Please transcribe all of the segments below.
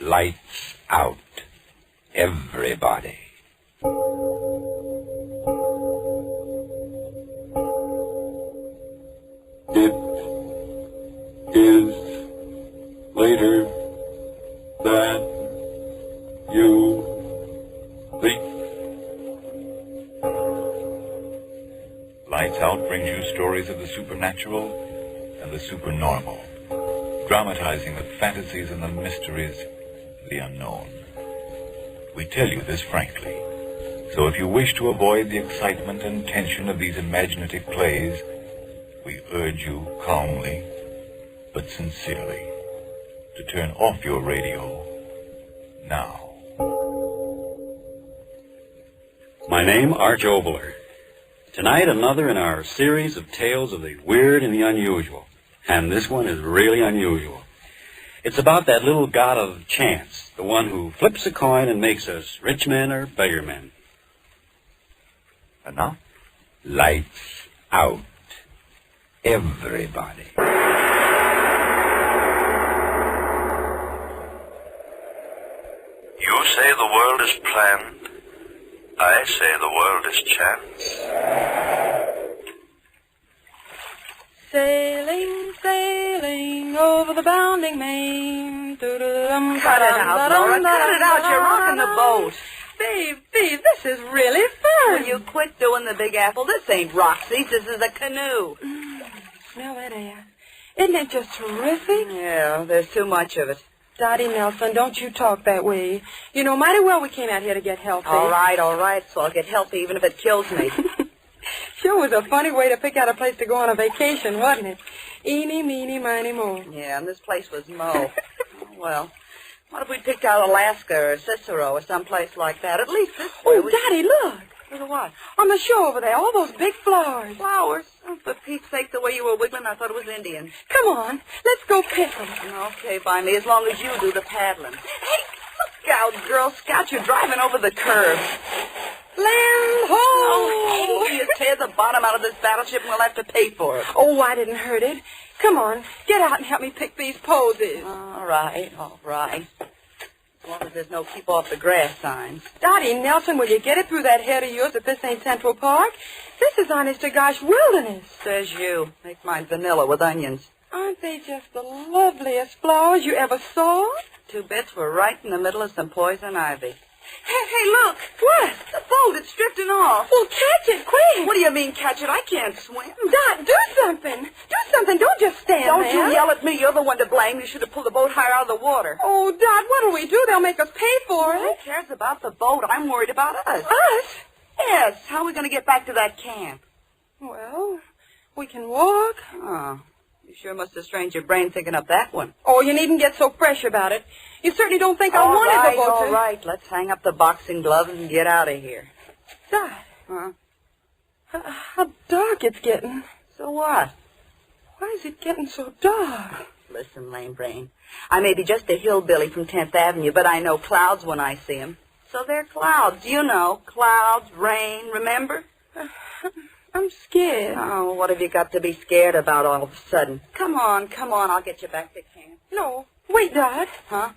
Lights out, everybody. It is later than you think. Lights Out brings you stories of the supernatural and the supernormal, dramatizing the fantasies and the mysteries of the unknown. We tell you this frankly, so if you wish to avoid the excitement and tension of these imaginative plays, we urge you calmly, but sincerely, to turn off your radio now. My name, Arch Obler. Tonight, another in our series of tales of the weird and the unusual. And this one is really unusual. It's about that little god of chance, the one who flips a coin and makes us rich men or beggar men. And now? Lights out, everybody. You say the world is planned. I say the world is chance. Sailing, sailing over the bounding main. Cut it out, Laura. Cut it out. You're rocking the boat. Babe, this is really fun. Will you quit doing the Big Apple? This ain't rock seats. This is a canoe. Smell that air. Isn't it just terrific? Yeah, there's too much of it. Dottie Nelson, don't you talk that way. You know mighty well we came out here to get healthy. All right. So I'll get healthy even if it kills me. Sure was a funny way to pick out a place to go on a vacation, wasn't it? Eeny, meeny, miny, mo. Yeah, and this place was Mo. Well, what if we picked out Alaska or Cicero or someplace like that? At least this way. Oh, Dottie, look. Look at what? On the shore over there, all those big flowers. Flowers? Oh, for Pete's sake, the way you were wiggling, I thought it was Indian. Come on, let's go pick them. Okay, by me, as long as you do the paddling. Hey, look out, Girl Scout. You're driving over the curve. Land ho! Oh, hey, you tear the bottom out of this battleship and we'll have to pay for it. Oh, I didn't hurt it. Come on, get out and help me pick these posies. All right. As long as there's no keep off the grass signs. Dottie Nelson, will you get it through that head of yours if this ain't Central Park? This is honest to gosh wilderness. Says you. Make mine vanilla with onions. Aren't they just the loveliest flowers you ever saw? 2 bits were right in the middle of some poison ivy. Hey, look. What? The boat, it's drifting off. Well, catch it, quick. What do you mean, catch it? I can't swim. Dot, do something. Do something. Don't just stand Don't there. you yell at me. You're the one to blame. You should have pulled the boat higher out of the water. Oh, Dot, what'll we do? They'll make us pay for Who it. cares about the boat? I'm worried about us. Us? Yes. How are we going to get back to that camp? Well, we can walk. Oh, you sure must have strained your brain thinking up that one. Oh, you needn't get so fresh about it. You certainly don't think I wanted the boat to... All right. Let's hang up the boxing gloves and get out of here. Dot. Huh? How dark it's getting. So what? Why is it getting so dark? Listen, lame brain. I may be just a hillbilly from 10th Avenue, but I know clouds when I see 'em. So they're clouds. You know, clouds, rain, remember? I'm scared. Oh, what have you got to be scared about all of a sudden? Come on. I'll get you back to camp. No. Wait, Dot. Huh?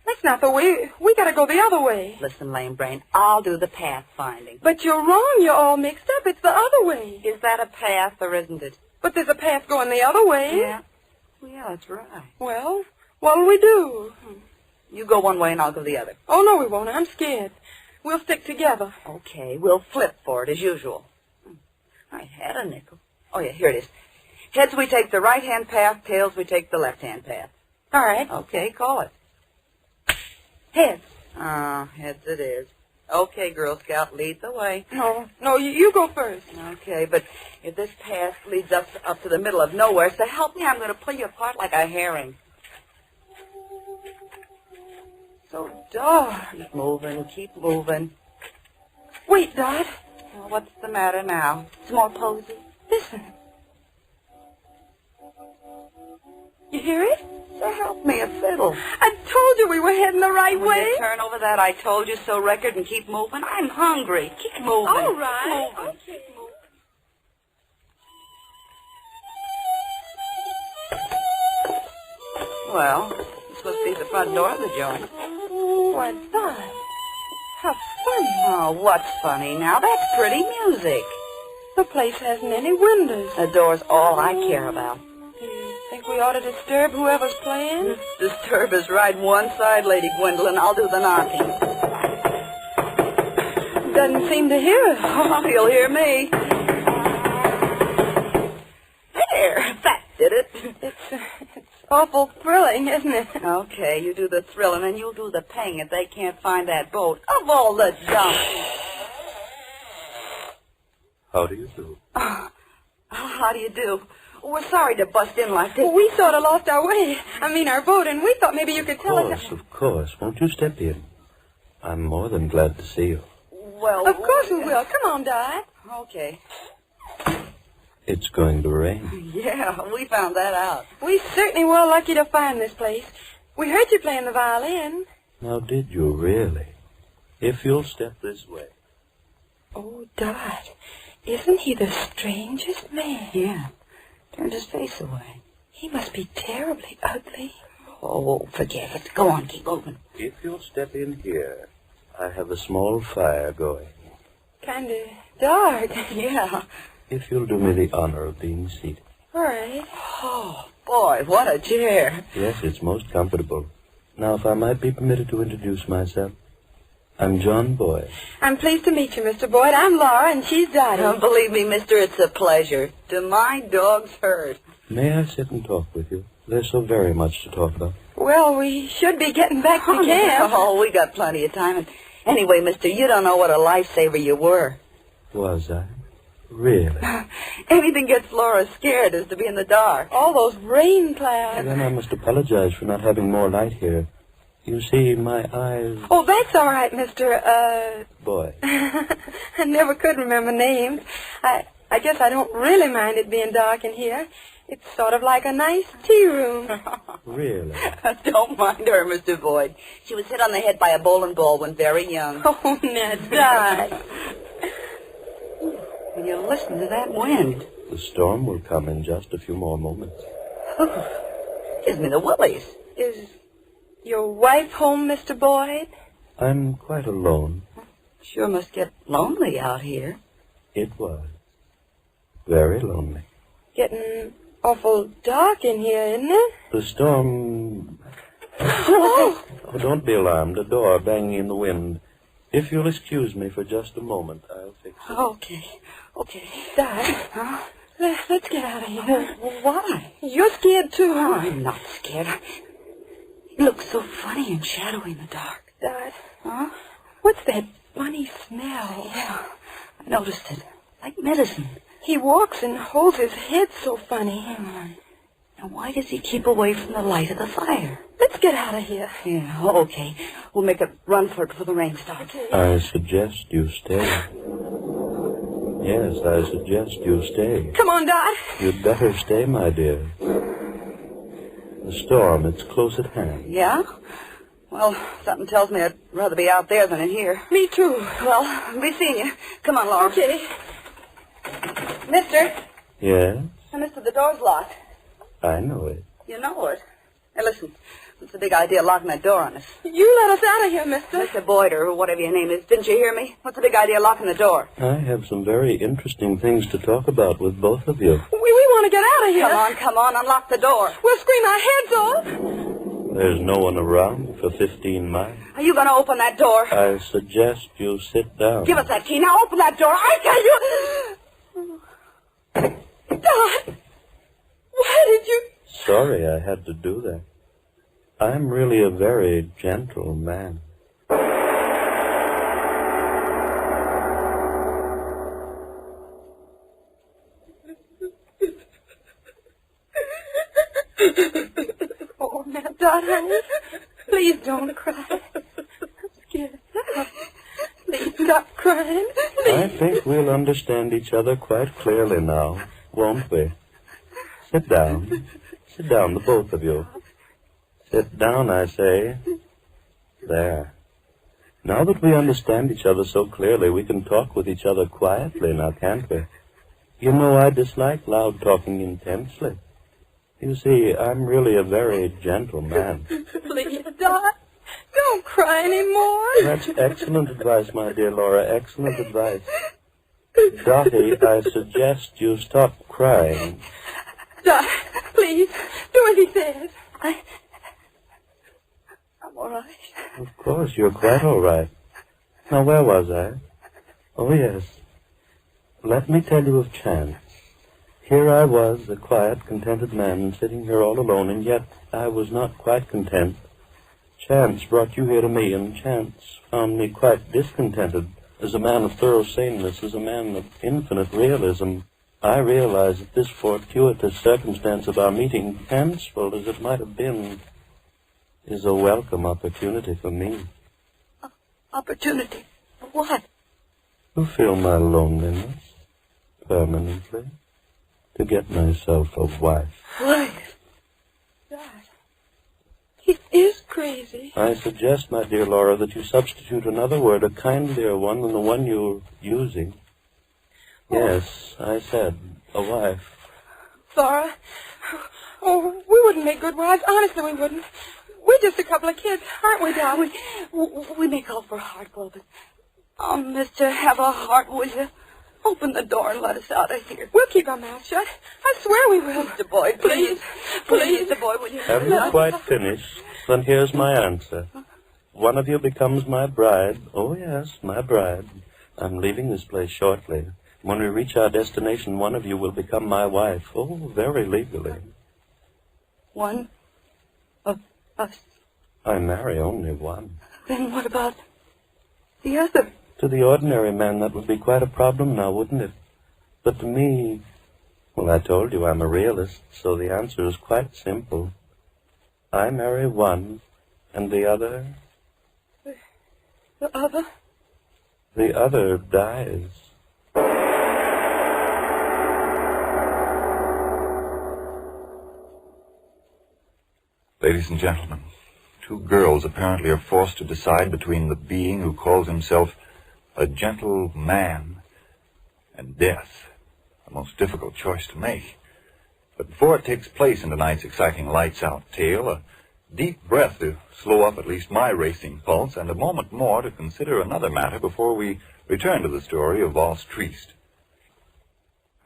That's not the way. We gotta go the other way. Listen, lame brain, I'll do the path finding. But you're wrong. You're all mixed up. It's the other way. Is that a path or isn't it? But there's a path going the other way. Yeah. Well, yeah, that's right. Well, what'll we do? You go one way and I'll go the other. Oh, no, we won't. I'm scared. We'll stick together. Okay, we'll flip for it as usual. I had a nickel. Oh, yeah, here it is. Heads, we take the right-hand path. Tails, we take the left-hand path. All right. Okay, call it. Heads. Heads it is. Okay, Girl Scout, lead the way. No, you go first. Okay, but if this path leads up to the middle of nowhere, so help me, I'm going to pull you apart like a herring. So dark. Keep moving. Wait, Dot. Well, what's the matter now? It's more posy. Listen. You hear it? So help me, a fiddle. I told you we were heading the right Will way. you turn over that I told you so record and keep moving? I'm hungry. Keep moving. All right. Keep moving. Okay. Well, this must be the front door of the joint. Why, Dot, how funny. Oh, what's funny now? That's pretty music. The place hasn't any windows. The door's all I care about. Do you think we ought to disturb whoever's playing? Disturb is right one side, Lady Gwendolyn. I'll do the knocking. Doesn't seem to hear us. Oh, he'll hear me. There, that did it. It's awful thrilling, isn't it? Okay, you do the thrilling and you'll do the paying if they can't find that boat. Of all the donkeys. How do you do? How do you do? We're sorry to bust in like this. Well, we sort of lost our way. Our boat, and we thought maybe you could tell us. Of course. Won't you step in? I'm more than glad to see you. Well, Of course we will. Come on, Dot. Okay. It's going to rain. Yeah, we found that out. We certainly were lucky to find this place. We heard you playing the violin. Now, did you really? If you'll step this way. Oh, Dot, isn't he the strangest man? Yeah. Turned his face away. He must be terribly ugly. Oh, forget it. Go on, keep moving. If you'll step in here, I have a small fire going. Kind of dark. Yeah. If you'll do me the honor of being seated. All right. Oh, boy, what a chair. Yes, it's most comfortable. Now, if I might be permitted to introduce myself. I'm John Boyd. I'm pleased to meet you, Mr. Boyd. I'm Laura, and she's Dottie. Don't believe me, mister, it's a pleasure. To my dog's hurt. May I sit and talk with you? There's so very much to talk about. Well, we should be getting back to camp. Oh, we got plenty of time. And anyway, mister, you don't know what a lifesaver you were. Was I? Really? Anything gets Laura scared is to be in the dark. All those rain clouds. Then I must apologize for not having more light here. You see, my eyes... Oh, that's all right, Mr. Boy. I never could remember names. I guess I don't really mind it being dark in here. It's sort of like a nice tea room. Really? Don't mind her, Mr. Boyd. She was hit on the head by a bowling ball when very young. Oh, now, Dot. Can you listen to that wind? The storm will come in just a few more moments. Gives me the willies. Is your wife home, Mr. Boyd? I'm quite alone. Sure must get lonely out here. It was. Very lonely. Getting awful dark in here, isn't it? The storm... Oh, Oh, don't be alarmed. A door banging in the wind. If you'll excuse me for just a moment, I'll fix it. Okay. Dad, Huh? let's get out of here. Why? You're scared, too, Oh, huh? I'm not scared. It looks so funny and shadowy in the dark. Dad, Huh? what's that funny smell? Yeah, I noticed it. Like medicine. He walks and holds his head so funny. Now, why does he keep away from the light of the fire? Let's get out of here. Yeah, okay. We'll make a run for it before the rain starts. I suggest you stay. Yes, I suggest you stay. Come on, Dot. You'd better stay, my dear. The storm, it's close at hand. Yeah? Well, something tells me I'd rather be out there than in here. Me too. Well, I'll be seeing you. Come on, Laura. Okay. Mister. Yes, Mister, the door's locked. I know it. You know it. Hey, listen. What's the big idea of locking that door on us? You let us out of here, mister. Mr. Boyd, or whatever your name is. Didn't you hear me? What's the big idea of locking the door? I have some very interesting things to talk about with both of you. We want to get out of here. Come on, unlock the door. We'll scream our heads off. There's no one around for 15 miles. Are you going to open that door? I suggest you sit down. Give us that key. Now open that door. I tell you. Dot, why did you... Sorry I had to do that. I'm really a very gentle man. Oh, now, Dot, honey, please don't cry. I'm scared. Please stop crying. I think we'll understand each other quite clearly now, won't we? Sit down. Sit down, the both of you. Sit down, I say. There. Now that we understand each other so clearly, we can talk with each other quietly now, can't we? You know, I dislike loud talking intensely. You see, I'm really a very gentle man. Please, Dot, Don't cry anymore. That's excellent advice, my dear Laura, excellent advice. Dottie, I suggest you stop crying. Dot, please, do as he says. I'm all right. Of course, you're quite all right. Now, where was I? Oh, yes. Let me tell you of chance. Here I was, a quiet, contented man, sitting here all alone, and yet I was not quite content. Chance brought you here to me, and chance found me quite discontented. As a man of thorough saneness, as a man of infinite realism, I realize that this fortuitous circumstance of our meeting, fanciful as it might have been, is a welcome opportunity for me. Opportunity? For what? To fill my loneliness permanently, to get myself a wife. Wife? Dot, he is crazy. I suggest, my dear Laura, that you substitute another word, a kindlier one than the one you're using. Yes, I said, a wife. Laura, oh, we wouldn't make good wives. Honestly, we wouldn't. We're just a couple of kids, aren't we, Dot? We may call for a heart glove, but... Oh, mister, have a heart, will you? Open the door and let us out of here. We'll keep our mouths shut. I swear we will. Mr. Boyd, please. Please, Mr. Boyd, will you? Have you quite finished? Then here's my answer. One of you becomes my bride. Oh, yes, my bride. I'm leaving this place shortly. When we reach our destination, one of you will become my wife. Oh, very legally. One of us. I marry only one. Then what about the other? To the ordinary man, that would be quite a problem now, wouldn't it? But to me, well, I told you I'm a realist, so the answer is quite simple. I marry one, and the other... The other? The other dies. Ladies and gentlemen, two girls apparently are forced to decide between the being who calls himself a gentle man and death. A most difficult choice to make. But before it takes place in tonight's exciting lights-out tale, a deep breath to slow up at least my racing pulse, and a moment more to consider another matter before we return to the story of Valse Triste.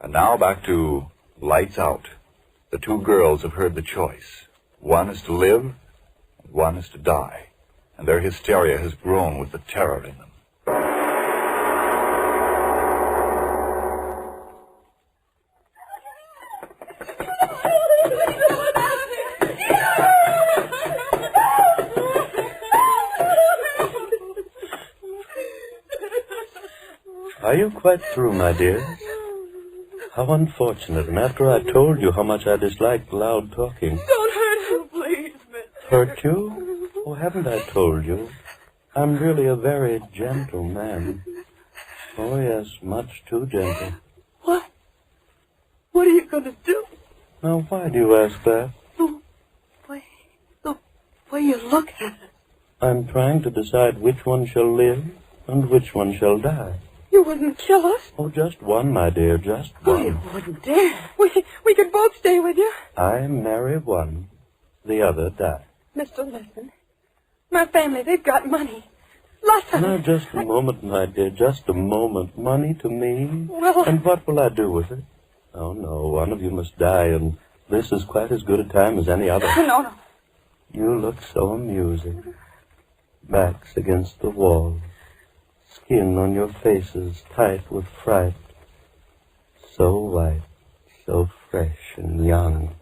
And now back to Lights Out. The two girls have heard the choice. One is to live, and one is to die. And their hysteria has grown with the terror in them. Are you quite through, my dears? How unfortunate, and after I told you how much I disliked loud talking. Don't hurt him, please, mister. Hurt you? Oh, haven't I told you? I'm really a very gentle man. Oh, yes, much too gentle. What? What are you going to do? Now, why do you ask that? The way you look at it. I'm trying to decide which one shall live and which one shall die. You wouldn't kill us. Oh, just one, my dear, just one. You wouldn't dare. We could both stay with you. I marry one, the other die. Mr. Listen, my family, they've got money. Lots of Now, it. just a moment, my dear, just a moment. Money to me? Well... And what will I do with it? Oh, no, one of you must die, and this is quite as good a time as any other. No. You look so amusing. Backs against the wall. Skin on your faces tight with fright. So white, so fresh and young.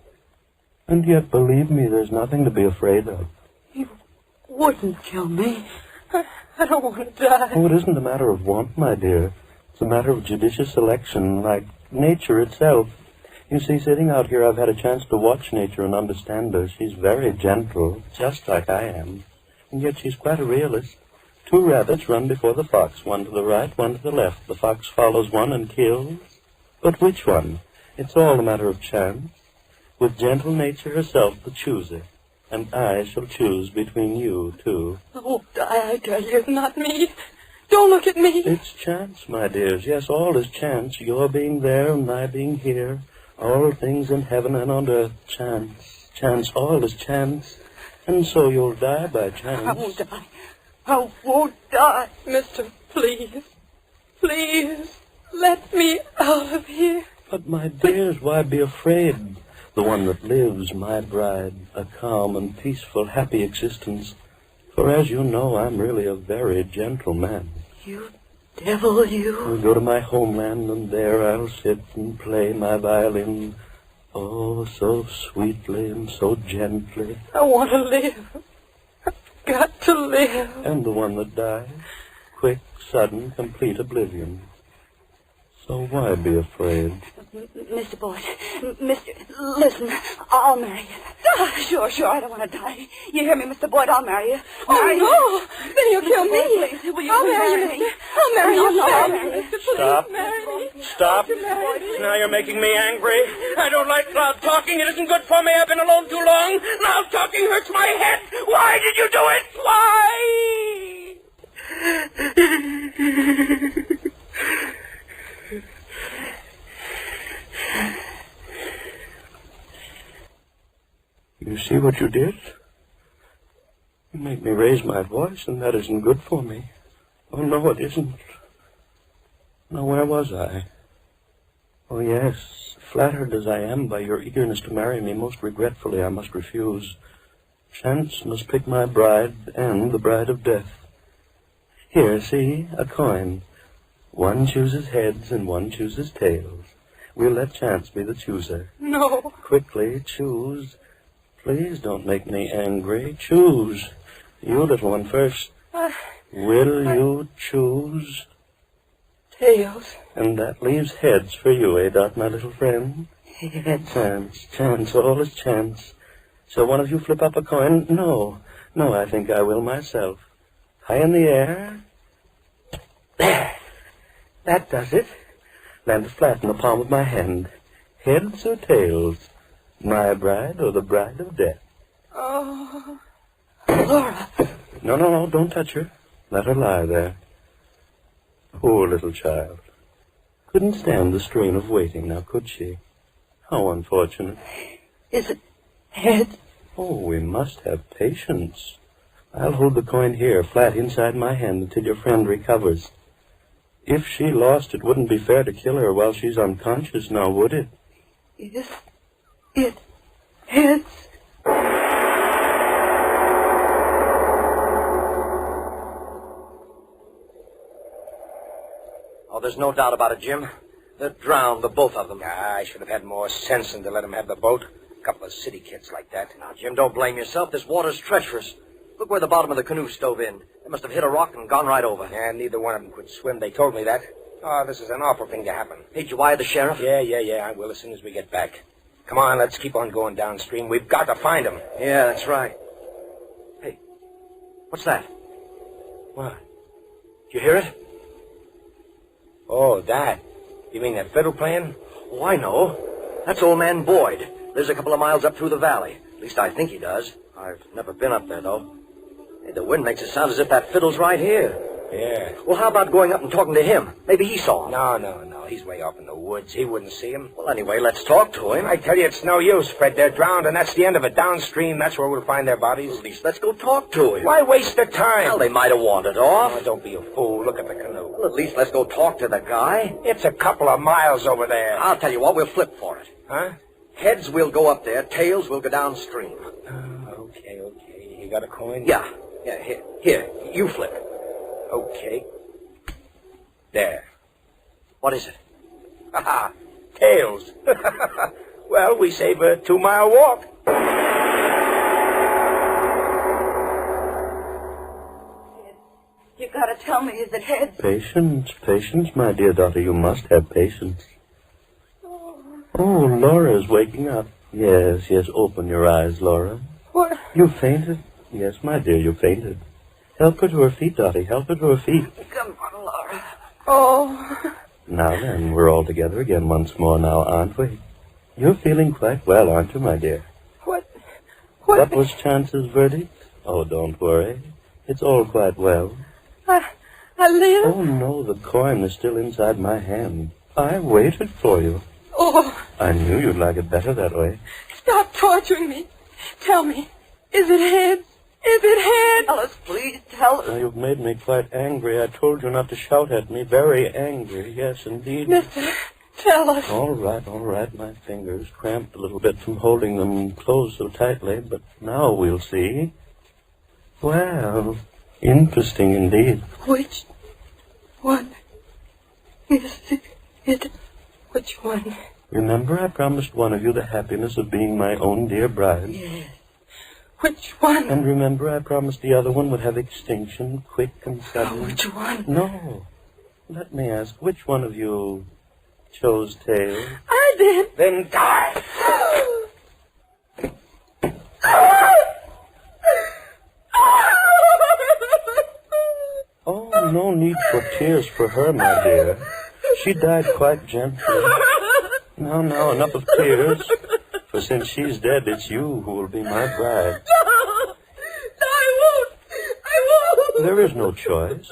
And yet, believe me, there's nothing to be afraid of. You wouldn't kill me. I don't want to die. Oh, it isn't a matter of want, my dear. It's a matter of judicious selection, like nature itself. You see, sitting out here, I've had a chance to watch nature and understand her. She's very gentle, just like I am. And yet she's quite a realist. Two rabbits run before the fox, one to the right, one to the left. The fox follows one and kills. But which one? It's all a matter of chance. With gentle nature herself the chooser. And I shall choose between you two. Oh, die, I tell you, not me. Don't look at me. It's chance, my dears. Yes, all is chance. Your being there and my being here. All things in heaven and on earth. Chance. Chance. All is chance. And so you'll die by chance. I won't die. I won't die. Mister, please. Please. Let me out of here. But, my dears, why be afraid? The one that lives, my bride, a calm and peaceful, happy existence. For as you know, I'm really a very gentle man. You devil, you. I'll go to my homeland, and there I'll sit and play my violin. Oh, so sweetly and so gently. I want to live. I've got to live. And the one that dies, quick, sudden, complete oblivion. So why be afraid? Mr. Boyd, listen, I'll marry you. Sure, I don't want to die. You hear me, Mr. Boyd, I'll marry you. Oh, no. Then you'll kill me. Please, will you I'll please marry you, mister. I'll marry you. No, I'll marry you. Mister, please Stop. marry me. Stop. Marry me. Now you're making me angry. I don't like loud talking. It isn't good for me. I've been alone too long. Loud talking hurts my head. Why did you do it? Why? You see what you did? You made me raise my voice, and that isn't good for me. Oh, no, it isn't. Now, where was I? Oh, yes, flattered as I am by your eagerness to marry me, most regretfully I must refuse. Chance must pick my bride and the bride of death. Here, see, a coin. One chooses heads and one chooses tails. We'll let chance be the chooser. No. Quickly, choose. Please don't make me angry. Choose. You, little one, first. Will you choose? Tails. And that leaves heads for you, eh, Dot, my little friend? Heads. Chance, all is chance. Shall one of you flip up a coin? No, I think I will myself. High in the air. There. That does it. Landed flat in the palm of my hand. Heads or tails? My bride or the bride of death? Oh. Laura. No, don't touch her. Let her lie there. Poor little child. Couldn't stand the strain of waiting, now could she? How unfortunate. Is it heads? Oh, we must have patience. I'll hold the coin here, flat inside my hand, until your friend recovers. If she lost, it wouldn't be fair to kill her while she's unconscious, now would it? Is it heads? Oh, there's no doubt about it, Jim. They're drowned, the both of them. I should have had more sense than to let them have the boat. A couple of city kids like that. Now, Jim, don't blame yourself. This water's treacherous. Look where the bottom of the canoe stove in. They must have hit a rock and gone right over. Yeah, neither one of them could swim. They told me that. Oh, this is an awful thing to happen. Hey, did you wire the sheriff? Yeah, I will as soon as we get back. Come on, let's keep on going downstream. We've got to find them. Yeah, that's right. Hey, what's that? What? Did you hear it? Oh, that. You mean that fiddle playing? Oh, I know. That's old man Boyd. Lives a couple of miles up through the valley. At least I think he does. I've never been up there, though. Hey, the wind makes it sound as if that fiddle's right here. Yeah. Well, how about going up and talking to him? Maybe he saw him. No. He's way off in the woods. He wouldn't see him. Well, anyway, let's talk to him. I tell you, it's no use, Fred. They're drowned, and that's the end of it. Downstream, that's where we'll find their bodies. At least let's go talk to him. Why waste the time? Well, they might have wandered off. Oh, don't be a fool. Look at the canoe. Well, at least let's go talk to the guy. It's a couple of miles over there. I'll tell you what, we'll flip for it. Huh? Heads, we'll go up there. Tails, we'll go downstream. Okay. You got a coin? Yeah, here, you flip. Okay. There. What is it? Ha! Tails. Well, we save a 2-mile walk. You gotta tell me, is it heads? Patience, my dear daughter. You must have patience. Oh, Laura's waking up. Yes, open your eyes, Laura. What? You fainted? Yes, my dear, you fainted. Help her to her feet, Dottie. Help her to her feet. Come on, Laura. Oh. Now then, we're all together again once more now, aren't we? You're feeling quite well, aren't you, my dear? What? What was Chance's verdict? Oh, don't worry. It's all quite well. I live? Oh, no, the coin is still inside my hand. I waited for you. Oh. I knew you'd like it better that way. Stop torturing me. Tell me. Is it heads? Is it heads? Tell us, please, tell us. Now, you've made me quite angry. I told you not to shout at me. Very angry. Yes, indeed. Mister, tell us. All right. My fingers cramped a little bit from holding them closed so tightly, but now we'll see. Well, interesting indeed. Which one is it? Which one? Remember, I promised one of you the happiness of being my own dear bride. Yes. Which one? And remember, I promised the other one would have extinction, quick and sudden. Oh, which one? No. Let me ask, which one of you chose tails? I did. Then die. Oh, no need for tears for her, my dear. She died quite gently. Now, enough of tears. For since she's dead, it's you who will be my bride. No, I won't. There is no choice.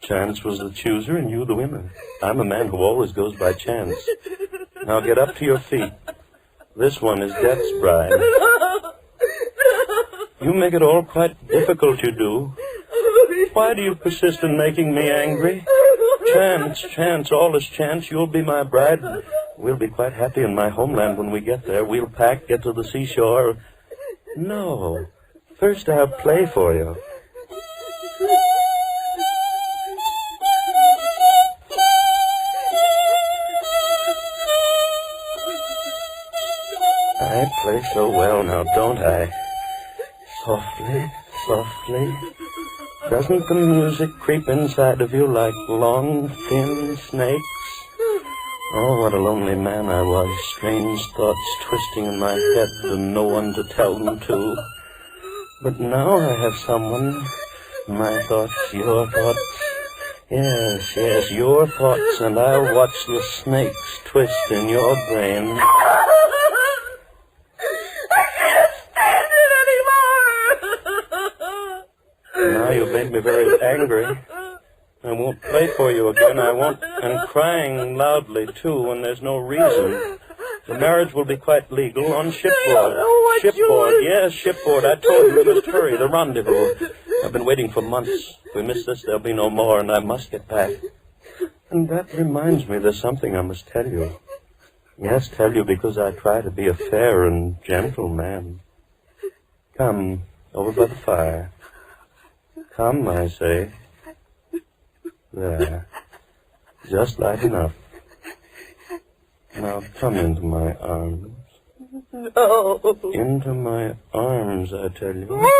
Chance was the chooser and you the winner. I'm a man who always goes by chance. Now get up to your feet. This one is Death's bride. You make it all quite difficult, you do. Why do you persist in making me angry? Chance, all is chance. You'll be my bride. We'll be quite happy in my homeland when we get there. We'll pack, get to the seashore. No. First I'll play for you. I play so well now, don't I? Softly, softly. Doesn't the music creep inside of you like long, thin snakes? Oh, what a lonely man I was. Strange thoughts twisting in my head and no one to tell them to. But now I have someone. My thoughts, your thoughts. Yes, your thoughts, and I'll watch the snakes twist in your brain. Now you've made me very angry. I won't play for you again. I won't. And crying loudly, too, when there's no reason. The marriage will be quite legal on shipboard. Shipboard, yes, shipboard. I told you we must hurry. The rendezvous. I've been waiting for months. If we miss this, there'll be no more, and I must get back. And that reminds me there's something I must tell you. Yes, tell you because I try to be a fair and gentle man. Come, over by the fire. Come, I say. There. Just light enough. Now come into my arms. No. Into my arms, I tell you.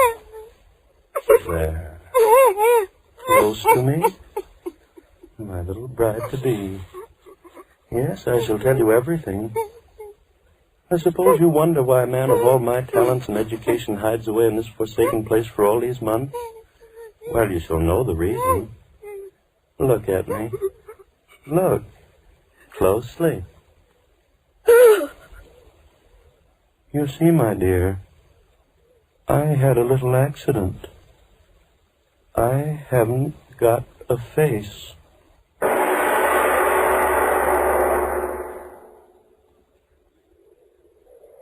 There. Close to me. My little bride-to-be. Yes, I shall tell you everything. I suppose you wonder why a man of all my talents and education hides away in this forsaken place for all these months. Well, you shall know the reason. Look at me. Look. Closely. You see, my dear, I had a little accident. I haven't got a face.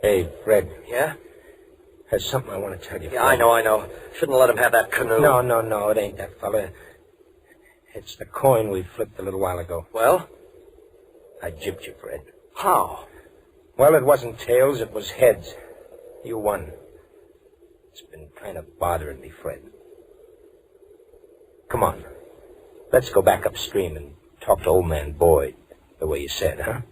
Hey, Fred. Yeah? There's something I want to tell you. Yeah, I know. Shouldn't let him have that canoe. No, it ain't that fella. It's the coin we flipped a little while ago. Well? I gypped you, Fred. How? Well, it wasn't tails, it was heads. You won. It's been kind of bothering me, Fred. Come on. Let's go back upstream and talk to old man Boyd, the way you said, huh?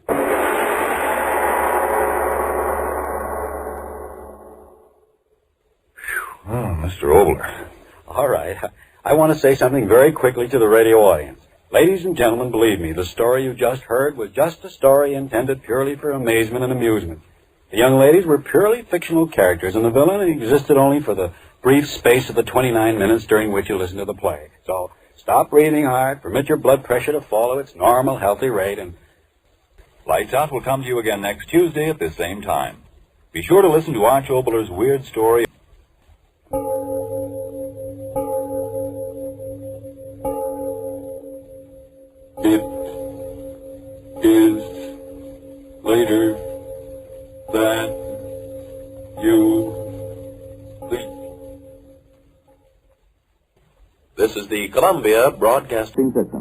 Oh, Mr. Obler. All right. I want to say something very quickly to the radio audience. Ladies and gentlemen, believe me, the story you just heard was just a story intended purely for amazement and amusement. The young ladies were purely fictional characters, and the villain existed only for the brief space of the 29 minutes during which you listened to the play. So stop breathing hard, permit your blood pressure to follow its normal, healthy rate, and Lights Out will come to you again next Tuesday at this same time. Be sure to listen to Arch Obler's weird story. It is later than you think. This is the Columbia Broadcasting System.